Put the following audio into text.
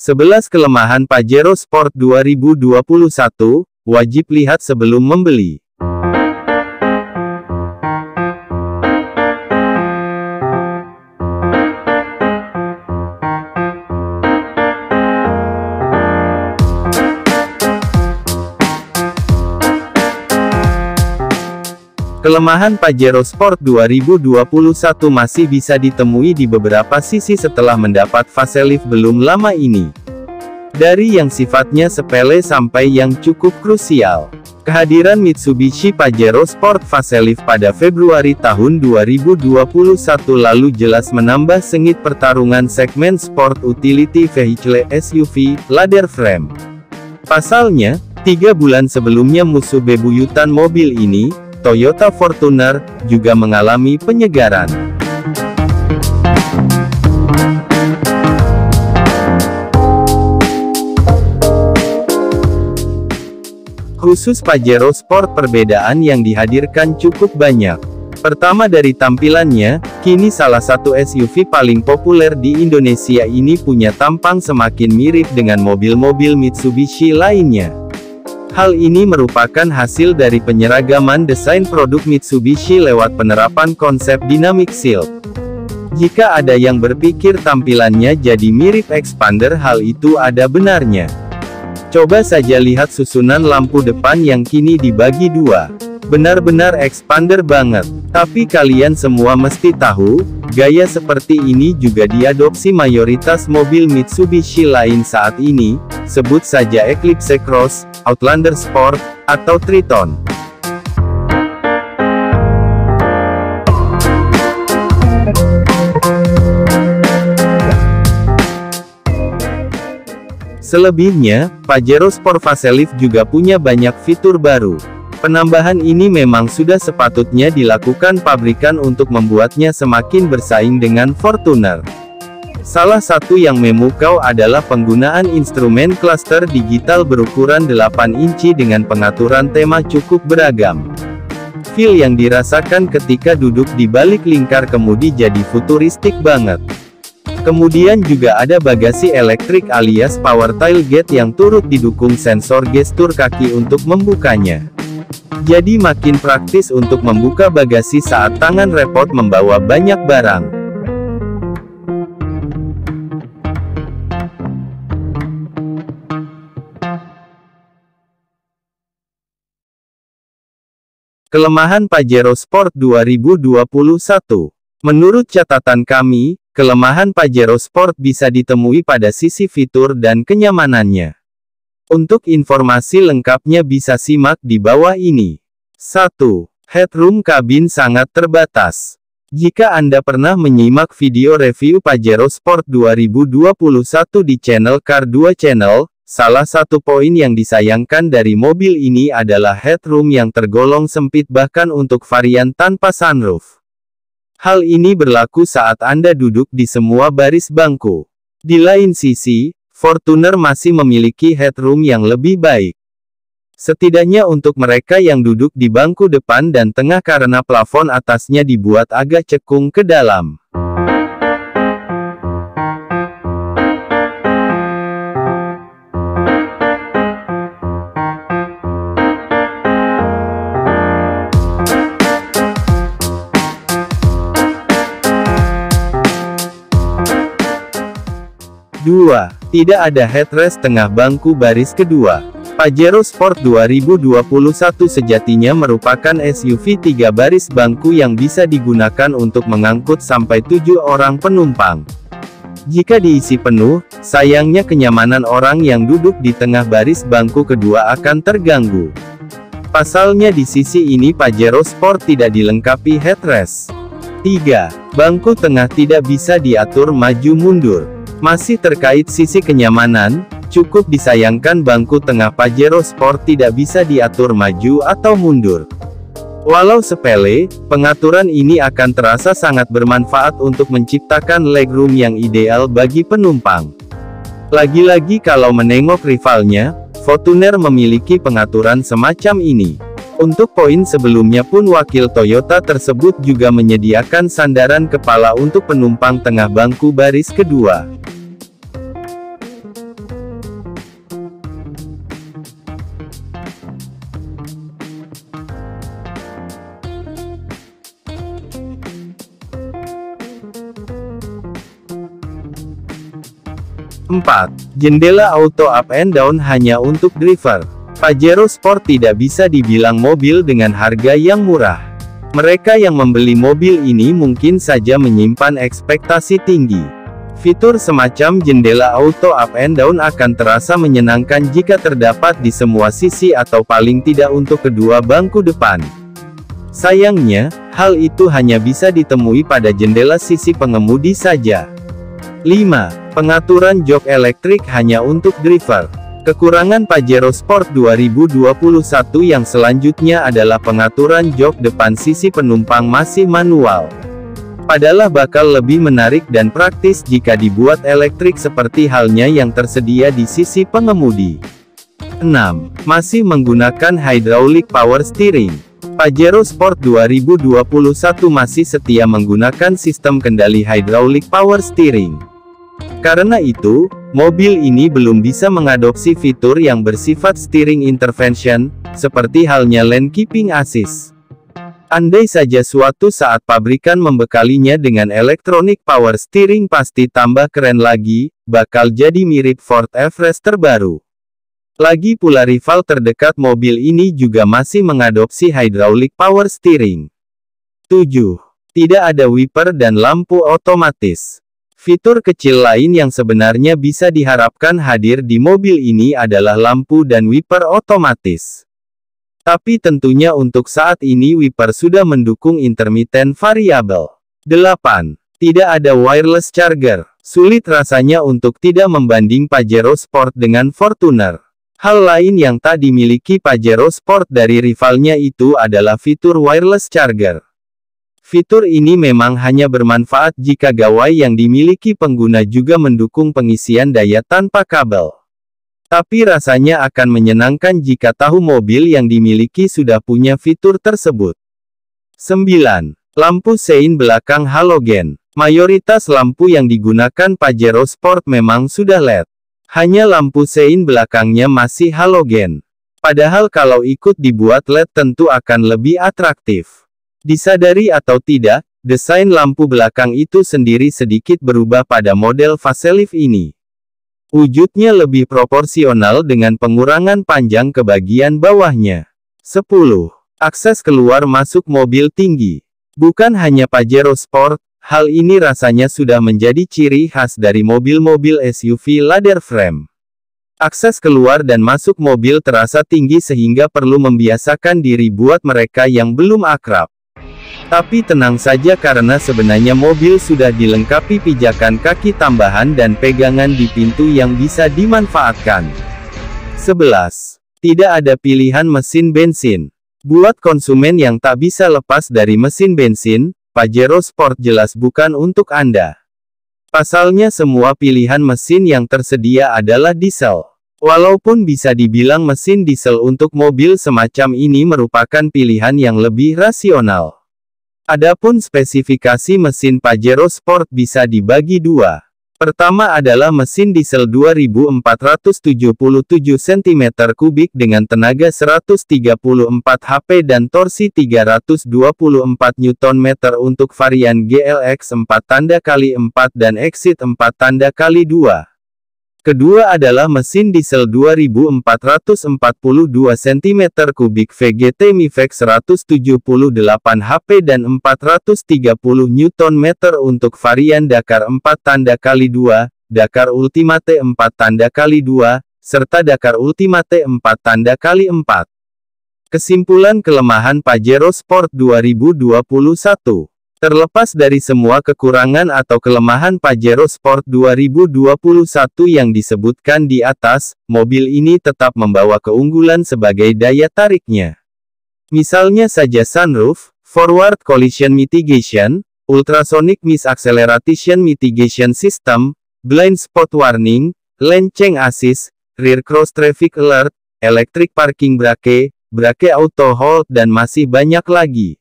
11 kelemahan Pajero Sport 2021, wajib lihat sebelum membeli. Kelemahan Pajero Sport 2021 masih bisa ditemui di beberapa sisi setelah mendapat facelift belum lama ini. Dari yang sifatnya sepele sampai yang cukup krusial. Kehadiran Mitsubishi Pajero Sport facelift pada Februari tahun 2021 lalu jelas menambah sengit pertarungan segmen Sport Utility Vehicle SUV, ladder frame. Pasalnya, 3 bulan sebelumnya musuh bebuyutan mobil ini, Toyota Fortuner, juga mengalami penyegaran. Khusus Pajero Sport perbedaan yang dihadirkan cukup banyak. Pertama dari tampilannya, kini salah satu SUV paling populer di Indonesia ini punya tampang semakin mirip dengan mobil-mobil Mitsubishi lainnya. Hal ini merupakan hasil dari penyeragaman desain produk Mitsubishi lewat penerapan konsep Dynamic Shield. Jika ada yang berpikir tampilannya jadi mirip Expander, hal itu ada benarnya. Coba saja lihat susunan lampu depan yang kini dibagi dua. Benar-benar Expander banget. Tapi kalian semua mesti tahu, gaya seperti ini juga diadopsi mayoritas mobil Mitsubishi lain saat ini, sebut saja Eclipse Cross, Outlander Sport, atau Triton. Selebihnya, Pajero Sport Facelift juga punya banyak fitur baru. Penambahan ini memang sudah sepatutnya dilakukan pabrikan untuk membuatnya semakin bersaing dengan Fortuner. Salah satu yang memukau adalah penggunaan instrumen cluster digital berukuran 8 inci dengan pengaturan tema cukup beragam. Feel yang dirasakan ketika duduk di balik lingkar kemudi jadi futuristik banget. Kemudian juga ada bagasi elektrik alias power tailgate yang turut didukung sensor gestur kaki untuk membukanya. Jadi makin praktis untuk membuka bagasi saat tangan repot membawa banyak barang. Kelemahan Pajero Sport 2021. Menurut catatan kami, kelemahan Pajero Sport bisa ditemui pada sisi fitur dan kenyamanannya. Untuk informasi lengkapnya bisa simak di bawah ini. 1. Headroom kabin sangat terbatas. Jika Anda pernah menyimak video review Pajero Sport 2021 di channel Car 2 Channel, salah satu poin yang disayangkan dari mobil ini adalah headroom yang tergolong sempit bahkan untuk varian tanpa sunroof. Hal ini berlaku saat Anda duduk di semua baris bangku. Di lain sisi, Fortuner masih memiliki headroom yang lebih baik. Setidaknya untuk mereka yang duduk di bangku depan dan tengah karena plafon atasnya dibuat agak cekung ke dalam. 2. Tidak ada headrest tengah bangku baris kedua. Pajero Sport 2021 sejatinya merupakan SUV 3 baris bangku yang bisa digunakan untuk mengangkut sampai 7 orang penumpang. Jika diisi penuh, sayangnya kenyamanan orang yang duduk di tengah baris bangku kedua akan terganggu. Pasalnya di sisi ini Pajero Sport tidak dilengkapi headrest. 3. Bangku tengah tidak bisa diatur maju mundur. Masih terkait sisi kenyamanan, cukup disayangkan bangku tengah Pajero Sport tidak bisa diatur maju atau mundur. Walau sepele, pengaturan ini akan terasa sangat bermanfaat untuk menciptakan legroom yang ideal bagi penumpang. Lagi-lagi kalau menengok rivalnya, Fortuner memiliki pengaturan semacam ini. Untuk poin sebelumnya pun wakil Toyota tersebut juga menyediakan sandaran kepala untuk penumpang tengah bangku baris kedua. 4. Jendela auto up and down hanya untuk driver. Pajero Sport tidak bisa dibilang mobil dengan harga yang murah. Mereka yang membeli mobil ini mungkin saja menyimpan ekspektasi tinggi. Fitur semacam jendela auto up and down akan terasa menyenangkan jika terdapat di semua sisi atau paling tidak untuk kedua bangku depan. Sayangnya, hal itu hanya bisa ditemui pada jendela sisi pengemudi saja. 5. Pengaturan jok elektrik hanya untuk driver. Kekurangan Pajero Sport 2021 yang selanjutnya adalah pengaturan jok depan sisi penumpang masih manual. Padahal bakal lebih menarik dan praktis jika dibuat elektrik seperti halnya yang tersedia di sisi pengemudi. 6. Masih menggunakan hydraulic power steering. Pajero Sport 2021 masih setia menggunakan sistem kendali hydraulic power steering. Karena itu, mobil ini belum bisa mengadopsi fitur yang bersifat steering intervention, seperti halnya lane keeping assist. Andai saja suatu saat pabrikan membekalinya dengan electronic power steering pasti tambah keren lagi, bakal jadi mirip Ford Everest terbaru. Lagi pula rival terdekat mobil ini juga masih mengadopsi hydraulic power steering. 7. Tidak ada wiper dan lampu otomatis. Fitur kecil lain yang sebenarnya bisa diharapkan hadir di mobil ini adalah lampu dan wiper otomatis. Tapi tentunya untuk saat ini wiper sudah mendukung intermittent variable. 8. Tidak ada wireless charger. Sulit rasanya untuk tidak membanding Pajero Sport dengan Fortuner. Hal lain yang tak dimiliki Pajero Sport dari rivalnya itu adalah fitur wireless charger. Fitur ini memang hanya bermanfaat jika gawai yang dimiliki pengguna juga mendukung pengisian daya tanpa kabel. Tapi rasanya akan menyenangkan jika tahu mobil yang dimiliki sudah punya fitur tersebut. 9. Lampu sein belakang halogen. Mayoritas lampu yang digunakan Pajero Sport memang sudah LED. Hanya lampu sein belakangnya masih halogen. Padahal kalau ikut dibuat LED tentu akan lebih atraktif. Disadari atau tidak, desain lampu belakang itu sendiri sedikit berubah pada model facelift ini. Wujudnya lebih proporsional dengan pengurangan panjang ke bagian bawahnya. 10. Akses keluar masuk mobil tinggi. Bukan hanya Pajero Sport, hal ini rasanya sudah menjadi ciri khas dari mobil-mobil SUV ladder frame. Akses keluar dan masuk mobil terasa tinggi sehingga perlu membiasakan diri buat mereka yang belum akrab. Tapi tenang saja karena sebenarnya mobil sudah dilengkapi pijakan kaki tambahan dan pegangan di pintu yang bisa dimanfaatkan. 11. Tidak ada pilihan mesin bensin. Buat konsumen yang tak bisa lepas dari mesin bensin, Pajero Sport jelas bukan untuk Anda. Pasalnya semua pilihan mesin yang tersedia adalah diesel. Walaupun bisa dibilang mesin diesel untuk mobil semacam ini merupakan pilihan yang lebih rasional. Adapun spesifikasi mesin Pajero Sport bisa dibagi dua. Pertama adalah mesin diesel 2477 cm3 dengan tenaga 134 HP dan torsi 324 Nm untuk varian GLX 4x4 dan Exit 4x2. Kedua adalah mesin diesel 2442 cm3 VGT Mifex 178 HP dan 430 Nm untuk varian Dakar 4x2, Dakar Ultimate 4x2, serta Dakar Ultimate 4x4. Kesimpulan kelemahan Pajero Sport 2021. Terlepas dari semua kekurangan atau kelemahan Pajero Sport 2021 yang disebutkan di atas, mobil ini tetap membawa keunggulan sebagai daya tariknya. Misalnya saja sunroof, forward collision mitigation, ultrasonic miss acceleration mitigation system, blind spot warning, lane change assist, rear cross traffic alert, electric parking brake, brake auto hold dan masih banyak lagi.